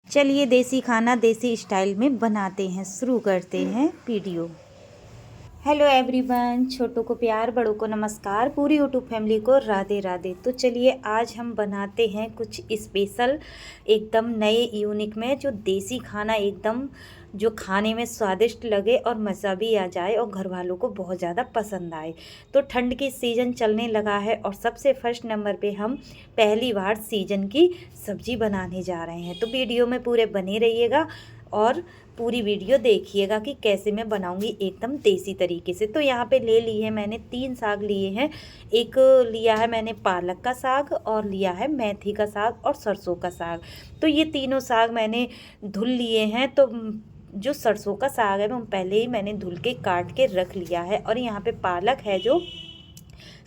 चलिए देसी खाना देसी स्टाइल में बनाते हैं, शुरू करते हैं वीडियो। हेलो एवरीवन, छोटों को प्यार, बड़ों को नमस्कार, पूरी यूट्यूब फैमिली को राधे राधे। तो चलिए आज हम बनाते हैं कुछ स्पेशल, एकदम नए यूनिक में, जो देसी खाना एकदम जो खाने में स्वादिष्ट लगे और मज़ा भी आ जाए और घर वालों को बहुत ज़्यादा पसंद आए। तो ठंड की सीज़न चलने लगा है और सबसे फर्स्ट नंबर पे हम पहली बार सीजन की सब्ज़ी बनाने जा रहे हैं। तो वीडियो में पूरे बने रहिएगा और पूरी वीडियो देखिएगा कि कैसे मैं बनाऊंगी एकदम देसी तरीके से। तो यहाँ पे ले ली है मैंने 3 साग लिए हैं। एक लिया है मैंने पालक का साग और लिया है मेथी का साग और सरसों का साग। तो ये तीनों साग मैंने धुल लिए हैं। तो जो सरसों का साग है वो पहले ही मैंने धुल के काट के रख लिया है। और यहाँ पे पालक है जो,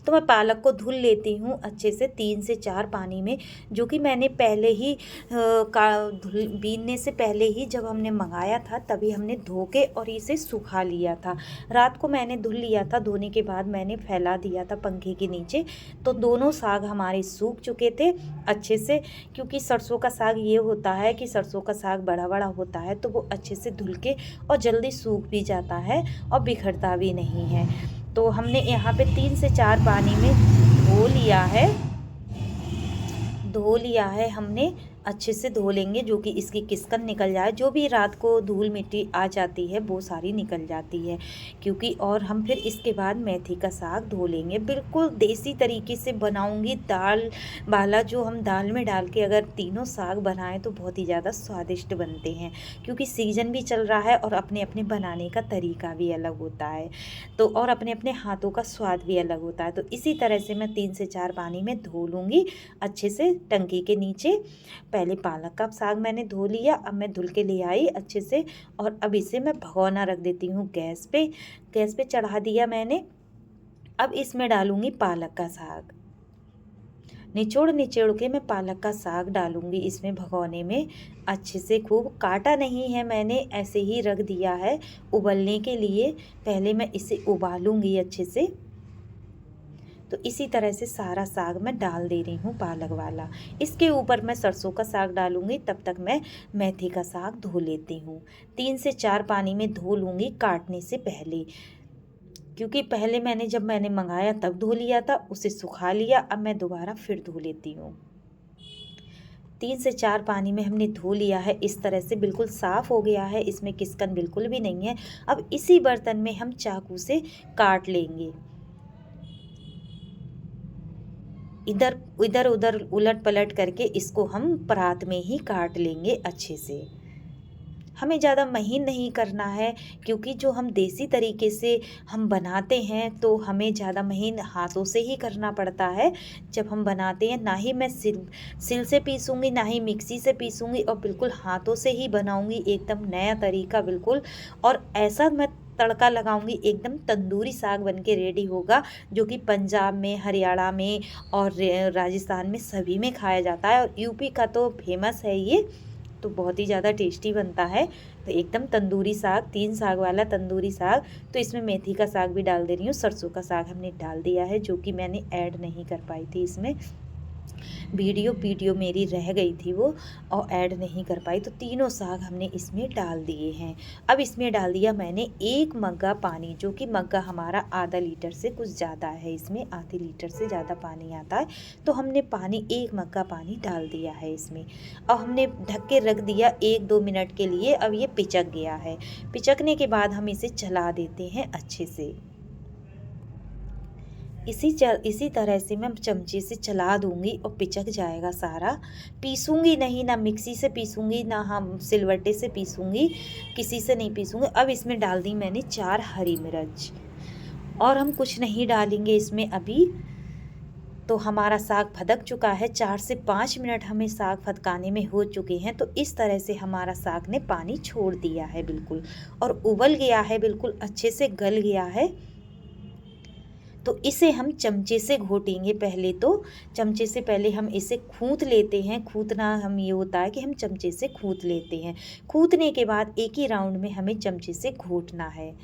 तो मैं पालक को धुल लेती हूँ अच्छे से 3 से 4 पानी में, जो कि मैंने पहले ही बीनने से पहले ही जब हमने मंगाया था तभी हमने धो के और इसे सुखा लिया था। रात को मैंने धुल लिया था, धोने के बाद मैंने फैला दिया था पंखे के नीचे। तो दोनों साग हमारे सूख चुके थे अच्छे से, क्योंकि सरसों का साग ये होता है कि सरसों का साग बड़ा बड़ा होता है तो वो अच्छे से धुल के और जल्दी सूख भी जाता है और बिखरता भी नहीं है। तो हमने यहाँ पे 3 से 4 पानी में धो लिया है हमने, अच्छे से धो लेंगे, जो कि इसकी किस्कन निकल जाए। जो भी रात को धूल मिट्टी आ जाती है वो सारी निकल जाती है, क्योंकि और हम फिर इसके बाद मेथी का साग धो लेंगे। बिल्कुल देसी तरीके से बनाऊंगी, दाल वाला, जो हम दाल में डाल के अगर तीनों साग बनाएं तो बहुत ही ज़्यादा स्वादिष्ट बनते हैं, क्योंकि सीज़न भी चल रहा है और अपने अपने बनाने का तरीका भी अलग होता है, तो और अपने अपने हाथों का स्वाद भी अलग होता है। तो इसी तरह से मैं 3 से 4 पानी में धो लूँगी अच्छे से टंकी के नीचे। पहले पालक का साग मैंने धो लिया, अब मैं धुल के ले आई अच्छे से, और अब इसे मैं भगोना रख देती हूँ गैस पे चढ़ा दिया मैंने। अब इसमें डालूंगी पालक का साग, निचोड़ के मैं पालक का साग डालूंगी इसमें भगोने में अच्छे से। खूब काटा नहीं है मैंने, ऐसे ही रख दिया है उबलने के लिए। पहले मैं इसे उबालूंगी अच्छे से। तो इसी तरह से सारा साग मैं डाल दे रही हूँ पालक वाला। इसके ऊपर मैं सरसों का साग डालूंगी, तब तक मैं मेथी का साग धो लेती हूँ। 3 से 4 पानी में धो लूँगी काटने से पहले, क्योंकि पहले जब मैंने मंगाया तब धो लिया था, उसे सुखा लिया, अब मैं दोबारा फिर धो लेती हूँ। 3 से 4 पानी में हमने धो लिया है, इस तरह से बिल्कुल साफ़ हो गया है, इसमें किस्कन बिल्कुल भी नहीं है। अब इसी बर्तन में हम चाकू से काट लेंगे, इधर इधर उधर उलट पलट करके इसको हम परात में ही काट लेंगे अच्छे से। हमें ज़्यादा महीन नहीं करना है, क्योंकि जो हम देसी तरीके से हम बनाते हैं तो हमें ज़्यादा महीन हाथों से ही करना पड़ता है जब हम बनाते हैं। ना ही मैं सिल से पीसूँगी, ना ही मिक्सी से पीसूँगी, और बिल्कुल हाथों से ही बनाऊँगी, एकदम नया तरीका बिल्कुल। और ऐसा मैं तड़का लगाऊंगी, एकदम तंदूरी साग बन के रेडी होगा, जो कि पंजाब में, हरियाणा में और राजस्थान में सभी में खाया जाता है, और यूपी का तो फेमस है ये, तो बहुत ही ज़्यादा टेस्टी बनता है। तो एकदम तंदूरी साग, 3 साग वाला तंदूरी साग। तो इसमें मेथी का साग भी डाल दे रही हूँ, सरसों का साग हमने डाल दिया है, जो कि मैंने ऐड नहीं कर पाई थी इसमें, वीडियो मेरी रह गई थी वो, और ऐड नहीं कर पाई। तो तीनों साग हमने इसमें डाल दिए हैं। अब इसमें डाल दिया मैंने 1 मग्गा पानी, जो कि मग्गा हमारा आधा लीटर से कुछ ज़्यादा है, इसमें आधे लीटर से ज़्यादा पानी आता है। तो हमने 1 मग्गा पानी डाल दिया है इसमें, और हमने ढक के रख दिया 1-2 मिनट के लिए। अब ये पिचक गया है, पिचकने के बाद हम इसे चला देते हैं अच्छे से। इसी तरह से मैं चमचे से चला दूंगी और पिचक जाएगा सारा। पीसूंगी नहीं, ना मिक्सी से पीसूंगी, ना हम सिलवट्टे से पीसूंगी, किसी से नहीं पीसूंगी। अब इसमें डाल दी मैंने 4 हरी मिर्च, और हम कुछ नहीं डालेंगे इसमें अभी। तो हमारा साग फदक चुका है, 4 से 5 मिनट हमें साग फदकाने में हो चुके हैं। तो इस तरह से हमारा साग ने पानी छोड़ दिया है बिल्कुल, और उबल गया है, बिल्कुल अच्छे से गल गया है। तो इसे हम चमचे से घोटेंगे। पहले तो चमचे से पहले हम इसे खूंथ लेते हैं। खूंथना हम ये होता है कि हम चमचे से खूंथ लेते हैं। खूंथने के बाद एक ही राउंड में हमें चमचे से घोटना है।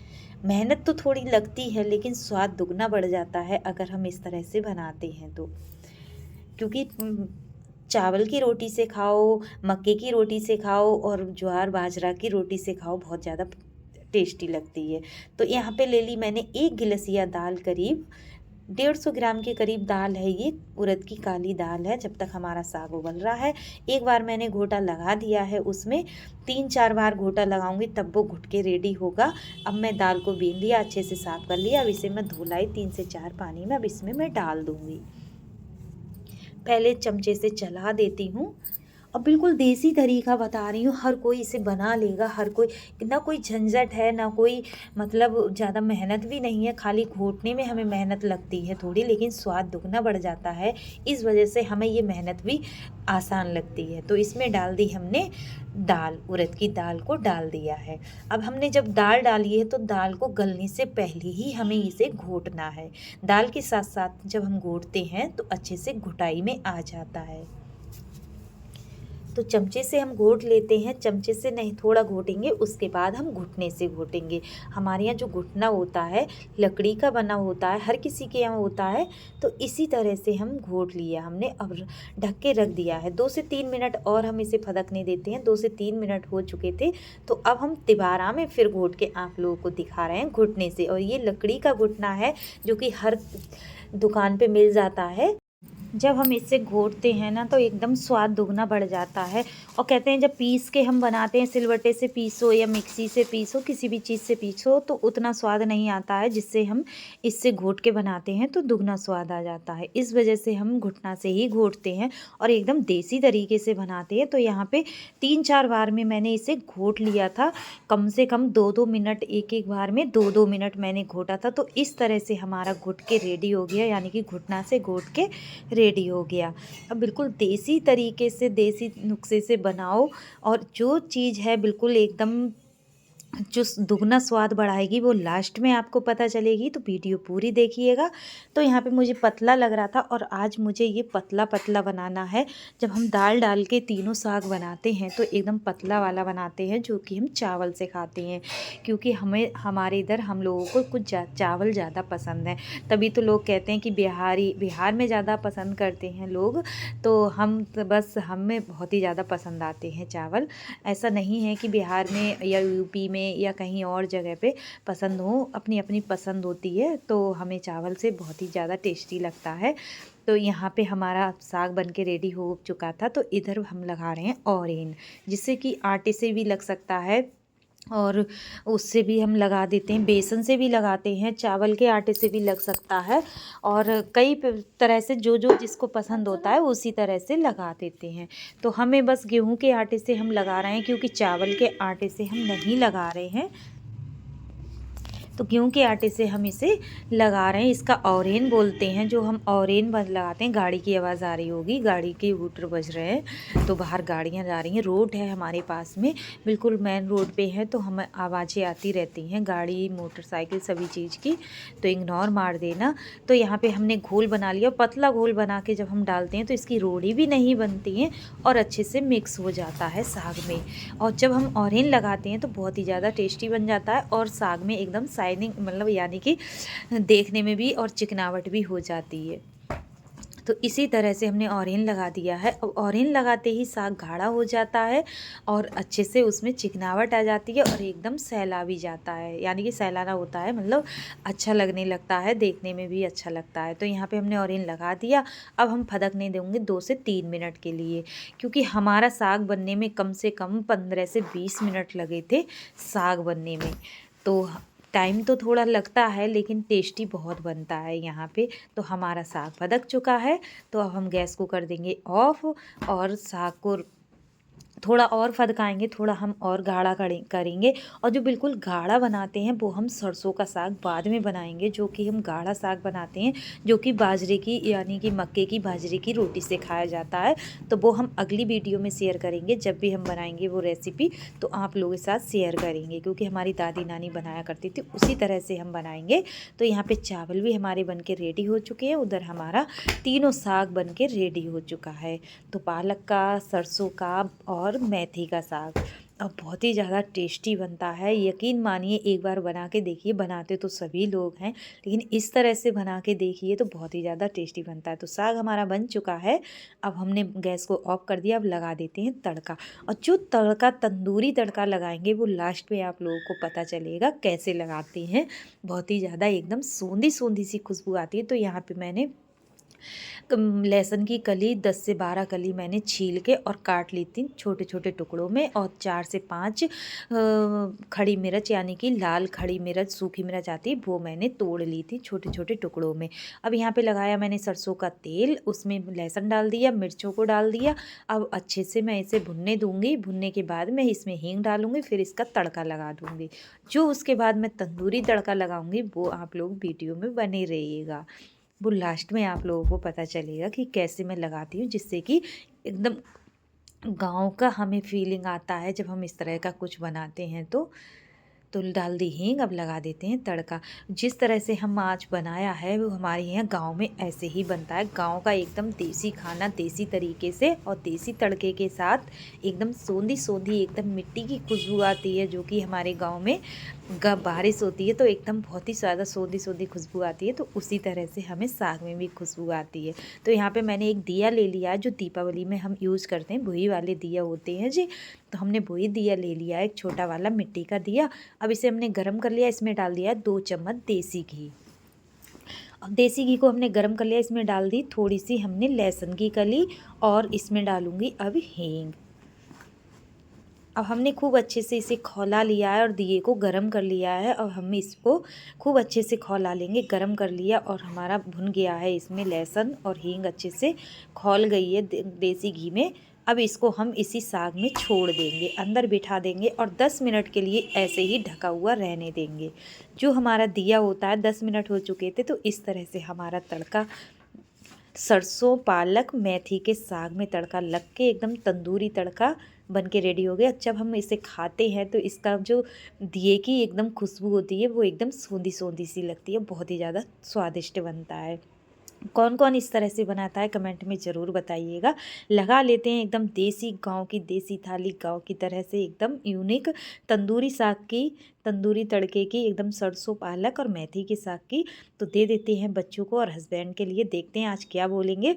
मेहनत तो थोड़ी लगती है, लेकिन स्वाद दुगना बढ़ जाता है अगर हम इस तरह से बनाते हैं तो, क्योंकि चावल की रोटी से खाओ, मक्के की रोटी से खाओ और ज्वार बाजरा की रोटी से खाओ, बहुत ज़्यादा टेस्टी लगती है। तो यहाँ पे ले ली मैंने 1 गिलसिया दाल, करीब 150 ग्राम के करीब दाल है ये, उड़द की काली दाल है। जब तक हमारा साग उबल रहा है, एक बार मैंने घोटा लगा दिया है, उसमें 3-4 बार घोटा लगाऊंगी तब वो घुट के रेडी होगा। अब मैं दाल को बीन लिया, अच्छे से साफ कर लिया। अब इसे मैं धुलाई 3 से 4 पानी में अब इसमें मैं डाल दूंगी। पहले चमचे से चला देती हूँ। अब बिल्कुल देसी तरीका बता रही हूँ, हर कोई इसे बना लेगा, हर कोई, ना कोई झंझट है, ना कोई मतलब ज़्यादा मेहनत भी नहीं है। खाली घोटने में हमें मेहनत लगती है थोड़ी, लेकिन स्वाद दुगना बढ़ जाता है। इस वजह से हमें ये मेहनत भी आसान लगती है। तो इसमें डाल दी हमने दाल, उड़द की दाल को डाल दिया है। अब हमने जब दाल डाली है तो दाल को गलने से पहले ही हमें इसे घोटना है। दाल के साथ साथ जब हम घोटते हैं तो अच्छे से घुटाई में आ जाता है। तो चमचे से हम घोट लेते हैं, चमचे से नहीं, थोड़ा घोटेंगे, उसके बाद हम घुटने से घोटेंगे। हमारे यहाँ जो घुटना होता है लकड़ी का बना होता है, हर किसी के यहाँ होता है। तो इसी तरह से हम घोट लिया हमने। अब ढक के रख दिया है 2 से 3 मिनट और हम इसे फदकने देते हैं। 2 से 3 मिनट हो चुके थे, तो अब हम तिबारा में फिर घोट के आप लोगों को दिखा रहे हैं घुटने से। और ये लकड़ी का घुटना है जो कि हर दुकान पे मिल जाता है। जब हम इससे घोटते हैं ना तो एकदम स्वाद दुगना बढ़ जाता है। और कहते हैं जब पीस के हम बनाते हैं, सिलवट्टे से पीसो या मिक्सी से पीसो, किसी भी चीज़ से पीसो, तो उतना स्वाद नहीं आता है। जिससे हम इससे घोट के बनाते हैं तो दुगना स्वाद आ जाता है। इस वजह से हम घुटना से ही घोटते हैं और एकदम देसी तरीके से बनाते हैं। तो यहाँ पे 3-4 बार में मैंने इसे घोट लिया था, कम से कम 2-2 मिनट, एक बार में 2-2 मिनट मैंने घोटा था। तो इस तरह से हमारा घुट के रेडी हो गया, यानी कि घुटना से घोट के रेडी हो गया। अब बिल्कुल देसी तरीके से, देसी नुस्खे से बनाओ और जो चीज़ है बिल्कुल एकदम जो दुगना स्वाद बढ़ाएगी वो लास्ट में आपको पता चलेगी। तो वीडियो पूरी देखिएगा। तो यहाँ पे मुझे पतला लग रहा था और आज मुझे ये पतला पतला बनाना है। जब हम दाल डाल के तीनों साग बनाते हैं तो एकदम पतला वाला बनाते हैं, जो कि हम चावल से खाते हैं। क्योंकि हमारे इधर हम लोगों को कुछ चावल ज़्यादा पसंद है, तभी तो लोग कहते हैं कि बिहार में ज़्यादा पसंद करते हैं लोग। तो हम बस हमें बहुत ही ज़्यादा पसंद आते हैं चावल। ऐसा नहीं है कि बिहार में या यूपी में या कहीं और जगह पे पसंद हो, अपनी अपनी पसंद होती है। तो हमें चावल से बहुत ही ज़्यादा टेस्टी लगता है। तो यहाँ पे हमारा साग बन के रेडी हो चुका था। तो इधर हम लगा रहे हैं ऑरेन, जिससे कि आटे से भी लग सकता है और उससे भी हम लगा देते हैं, बेसन से भी लगाते हैं, चावल के आटे से भी लग सकता है। और कई तरह से जो जो जिसको पसंद होता है उसी तरह से लगा देते हैं। तो हमें बस गेहूं के आटे से हम लगा रहे हैं, क्योंकि चावल के आटे से हम नहीं लगा रहे हैं। तो गेहूं के आटे से हम इसे लगा रहे हैं। इसका ऑरेन बोलते हैं, जो हम ऑरेन लगाते हैं। गाड़ी की आवाज़ आ रही होगी, गाड़ी के हूटर बज रहे हैं, तो बाहर गाड़ियां जा रही हैं। रोड है हमारे पास में, बिल्कुल मेन रोड पे है, तो हमें आवाज़ें आती रहती हैं, गाड़ी मोटरसाइकिल सभी चीज़ की, तो इग्नोर मार देना। तो यहाँ पर हमने घोल बना लिया। पतला घोल बना के जब हम डालते हैं तो इसकी रोड़ी भी नहीं बनती हैं और अच्छे से मिक्स हो जाता है साग में। और जब हम ऑरेन लगाते हैं तो बहुत ही ज़्यादा टेस्टी बन जाता है और साग में एकदम शाइनिंग, मतलब यानी कि देखने में भी और चिकनावट भी हो जाती है। तो इसी तरह से हमने ऑरेन लगा दिया है। अब ऑरेन लगाते ही साग गाढ़ा हो जाता है और अच्छे से उसमें चिकनावट आ जाती है और एकदम सैला भी जाता है, यानी कि सैलाना होता है, मतलब अच्छा लगने लगता है, देखने में भी अच्छा लगता है। तो यहाँ पे हमने ऑरेन लगा दिया। अब हम फदकने देंगे 2 से 3 मिनट के लिए, क्योंकि हमारा साग बनने में कम से कम 15 से 20 मिनट लगे थे साग बनने में। तो टाइम तो थोड़ा लगता है लेकिन टेस्टी बहुत बनता है यहाँ पे। तो हमारा साग पक चुका है, तो अब हम गैस को कर देंगे ऑफ और साग को थोड़ा और फदकाएंगे, थोड़ा हम और गाढ़ा करेंगे। और जो बिल्कुल गाढ़ा बनाते हैं वो हम सरसों का साग बाद में बनाएंगे, जो कि हम गाढ़ा साग बनाते हैं, जो कि बाजरे की, यानी कि मक्के की बाजरे की रोटी से खाया जाता है। तो वो हम अगली वीडियो में शेयर करेंगे, जब भी हम बनाएंगे वो रेसिपी तो आप लोगों के साथ शेयर करेंगे, क्योंकि हमारी दादी नानी बनाया करती थी, उसी तरह से हम बनाएंगे। तो यहाँ पे चावल भी हमारे बन के रेडी हो चुके हैं, उधर हमारा तीनों साग बन के रेडी हो चुका है। तो पालक का, सरसों का और मेथी का साग, और बहुत ही ज़्यादा टेस्टी बनता है। यकीन मानिए एक बार बना के देखिए, बनाते तो सभी लोग हैं लेकिन इस तरह से बना के देखिए तो बहुत ही ज़्यादा टेस्टी बनता है। तो साग हमारा बन चुका है, अब हमने गैस को ऑफ कर दिया। अब लगा देते हैं तड़का, और जो तड़का तंदूरी तड़का लगाएंगे वो लास्ट में आप लोगों को पता चलेगा कैसे लगाते हैं। बहुत ही ज़्यादा एकदम सूंधी सूंधी सी खुशबू आती है। तो यहाँ पे मैंने लहसुन की कली 10 से 12 कली मैंने छील के और काट ली थी छोटे छोटे टुकड़ों में, और 4 से 5 खड़ी मिर्च यानी कि लाल खड़ी मिर्च सूखी मिर्च आती है वो मैंने तोड़ ली थी छोटे छोटे टुकड़ों में। अब यहाँ पे लगाया मैंने सरसों का तेल, उसमें लहसुन डाल दिया, मिर्चों को डाल दिया। अब अच्छे से मैं इसे भुनने दूंगी। भुनने के बाद मैं इसमें हींग डालूंगी, फिर इसका तड़का लगा दूंगी। जो उसके बाद मैं तंदूरी तड़का लगाऊंगी वो आप लोग वीडियो में बने रहिएगा। वो लास्ट में आप लोगों को पता चलेगा कि कैसे मैं लगाती हूँ, जिससे कि एकदम गाँव का हमें फीलिंग आता है जब हम इस तरह का कुछ बनाते हैं। तो डाल दी हींग। अब लगा देते हैं तड़का। जिस तरह से हम आज बनाया है वो हमारे यहाँ गांव में ऐसे ही बनता है। गांव का एकदम देसी खाना देसी तरीके से और देसी तड़के के साथ एकदम सोंधी सोंधी एकदम मिट्टी की खुशबू आती है, जो कि हमारे गांव में बारिश होती है तो एकदम बहुत ही ज़्यादा सोंधी सोंधी खुशबू आती है। तो उसी तरह से हमें साग में भी खुशबू आती है। तो यहाँ पे मैंने एक दिया ले लिया है जो दीपावली में हम यूज़ करते हैं, वही वाले दिया होते हैं जी। तो हमने वही दिया ले लिया है, एक छोटा वाला मिट्टी का दिया। अब इसे हमने गरम कर लिया, इसमें डाल दिया 2 चम्मच देसी घी। अब देसी घी को हमने गरम कर लिया, इसमें डाल दी थोड़ी सी हमने लहसुन की कली, और इसमें डालूंगी अब हींग। अब हमने खूब अच्छे से इसे खौला लिया है और दिए को गरम कर लिया है। अब हम इसको खूब अच्छे से खौला लेंगे। गरम कर लिया और हमारा भुन गया है, इसमें लहसुन और हींग अच्छे से खौल गई है देसी घी में। अब इसको हम इसी साग में छोड़ देंगे, अंदर बिठा देंगे और 10 मिनट के लिए ऐसे ही ढका हुआ रहने देंगे। जो हमारा दिया होता है 10 मिनट हो चुके थे तो इस तरह से हमारा तड़का सरसों पालक मेथी के साग में तड़का लग के एकदम तंदूरी तड़का बन के रेडी हो गया। जब हम इसे खाते हैं तो इसका जो दिए की एकदम खुशबू होती है वो एकदम सोंधी सोंधी सी लगती है, बहुत ही ज़्यादा स्वादिष्ट बनता है। कौन कौन इस तरह से बनाता है कमेंट में ज़रूर बताइएगा। लगा लेते हैं एकदम देसी गांव की देसी थाली, गांव की तरह से एकदम यूनिक तंदूरी साग की, तंदूरी तड़के की, एकदम सरसों पालक और मेथी के साग की। तो दे देते हैं बच्चों को और हस्बैंड के लिए, देखते हैं आज क्या बोलेंगे।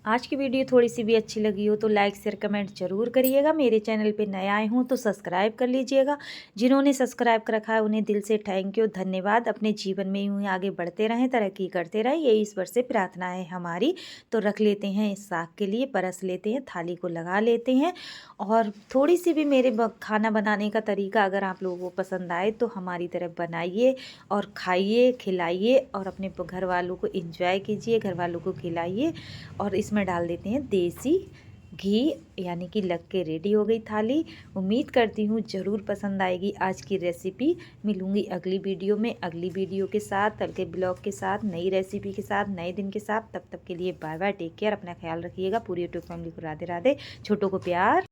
आज की वीडियो थोड़ी सी भी अच्छी लगी हो तो लाइक शेयर कमेंट जरूर करिएगा। मेरे चैनल पे नए आए हों तो सब्सक्राइब कर लीजिएगा। जिन्होंने सब्सक्राइब कर रखा है उन्हें दिल से थैंक यू, धन्यवाद। अपने जीवन में यूँ ही आगे बढ़ते रहें, तरक्की करते रहें, यही ईश्वर से प्रार्थना है हमारी। तो रख लेते हैं इस साग के लिए, परस लेते हैं, थाली को लगा लेते हैं। और थोड़ी सी भी मेरे खाना बनाने का तरीका अगर आप लोगों को पसंद आए तो हमारी तरफ बनाइए और खाइए, खिलाइए और अपने घर वालों को एंजॉय कीजिए, घर वालों को खिलाइए। और इसमें डाल देते हैं देसी घी, यानी कि लग के रेडी हो गई थाली। उम्मीद करती हूँ ज़रूर पसंद आएगी आज की रेसिपी। मिलूँगी अगली वीडियो में, अगली वीडियो के साथ, कल के ब्लॉग के साथ, नई रेसिपी के साथ, नए दिन के साथ। तब तक के लिए बाय बाय, टेक केयर, अपना ख्याल रखिएगा। पूरी यूट्यूब फैमिली को राधे राधे, छोटों को प्यार।